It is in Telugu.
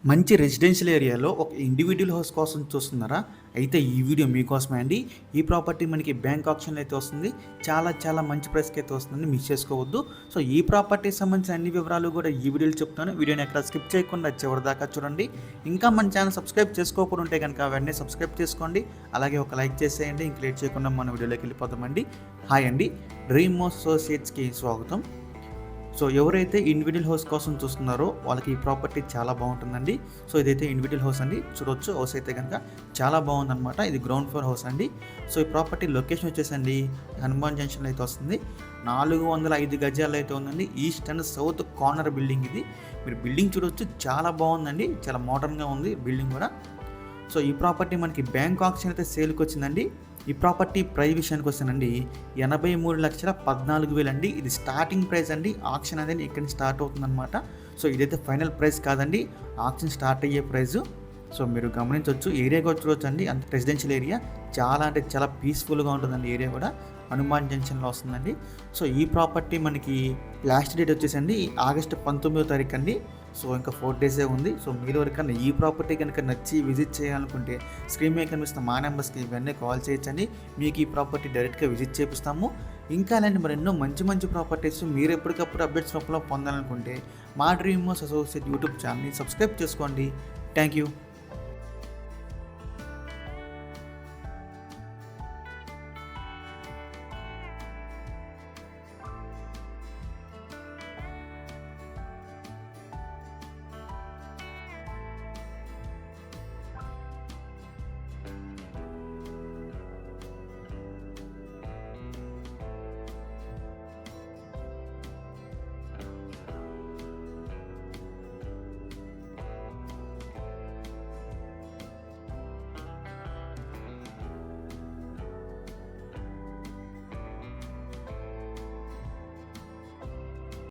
మంచి రెసిడెన్షియల్ ఏరియాలో ఒక ఇండివిడ్యువల్ హౌస్ కోసం చూస్తున్నారా? అయితే ఈ వీడియో మీకోసమే అండి. ఈ ప్రాపర్టీ మనకి బ్యాంక్ ఆక్షన్లో అయితే వస్తుంది. చాలా మంచి ప్రైస్కి అయితే వస్తుందండి, మిస్ చేసుకోవద్దు. సో ఈ ప్రాపర్టీకి సంబంధించిన అన్ని వివరాలు కూడా ఈ వీడియోలో చెప్తాను. వీడియోని ఎక్కడ స్కిప్ చేయకుండా చివరి దాకా చూడండి. ఇంకా మన ఛానల్ సబ్స్క్రైబ్ చేసుకోకుండా ఉంటే కనుక వెంటనే సబ్స్క్రైబ్ చేసుకోండి. అలాగే ఒక లైక్ చేసేయండి. ఇంక లేట్ చేయకుండా మన వీడియోలోకి వెళ్ళిపోతామండి. హాయ్ అండి, డ్రీమ్ అసోసియేట్స్కి స్వాగతం. సో ఎవరైతే ఇండివిజువల్ హౌస్ కోసం చూస్తున్నారో వాళ్ళకి ఈ ప్రాపర్టీ చాలా బాగుంటుందండి. సో ఇదైతే ఇండివిజువల్ హౌస్ అండి, చూడొచ్చు. హౌస్ అయితే కనుక చాలా బాగుందన్నమాట. ఇది గ్రౌండ్ ఫ్లోర్ హౌస్ అండి. సో ఈ ప్రాపర్టీ లొకేషన్ వచ్చేసండి హనుమాన్ జంక్షన్లో అయితే వస్తుంది. 405 గజాలు అయితే ఉందండి. East and south corner building ఇది. మీరు బిల్డింగ్ చూడొచ్చు, చాలా బాగుందండి, చాలా మోడర్న్గా ఉంది బిల్డింగ్ కూడా. సో ఈ ప్రాపర్టీ మనకి బ్యాంక్ ఆక్షన్ అయితే సేల్కి వచ్చిందండి. ఈ ప్రాపర్టీ ప్రైస్ విషయానికి వస్తానండి, 83,14,000 అండి. ఇది స్టార్టింగ్ ప్రైస్ అండి. ఆక్షన్ అనేది ఇక్కడ నుంచి స్టార్ట్ అవుతుందన్నమాట. సో ఇదైతే ఫైనల్ ప్రైస్ కాదండి, ఆక్షన్ స్టార్ట్ అయ్యే ప్రైజు. సో మీరు గమనించవచ్చు, ఏరియా కూడా చూడవచ్చు అండి. అంత రెసిడెన్షియల్ ఏరియా, చాలా అంటే చాలా పీస్ఫుల్గా ఉంటుందండి ఏరియా కూడా. హనుమాన్ జంక్షన్లో వస్తుందండి. సో ఈ ప్రాపర్టీ మనకి లాస్ట్ డేట్ వచ్చేసండి ఆగస్టు 19వ తారీఖు అండి. సో ఇంకా 4 డేసే ఉంది. సో మీరు ఎవరికన్నా ఈ ప్రాపర్టీ కనుక నచ్చి విజిట్ చేయాలనుకుంటే స్క్రీన్ మీద కనిపిస్తున్న మా నెంబర్స్కి ఇవన్నీ కాల్ చేయొచ్చండి. మీకు ఈ ప్రాపర్టీ డైరెక్ట్గా విజిట్ చేపిస్తాము. ఇంకా అలాంటి మరెన్నో మంచి ప్రాపర్టీస్ మీరు ఎప్పటికప్పుడు అప్డేట్స్ రూపంలో పొందాలనుకుంటే మా డ్రీమ్ అసోసియేట్ యూట్యూబ్ ఛానల్ని సబ్స్క్రైబ్ చేసుకోండి. Thank you.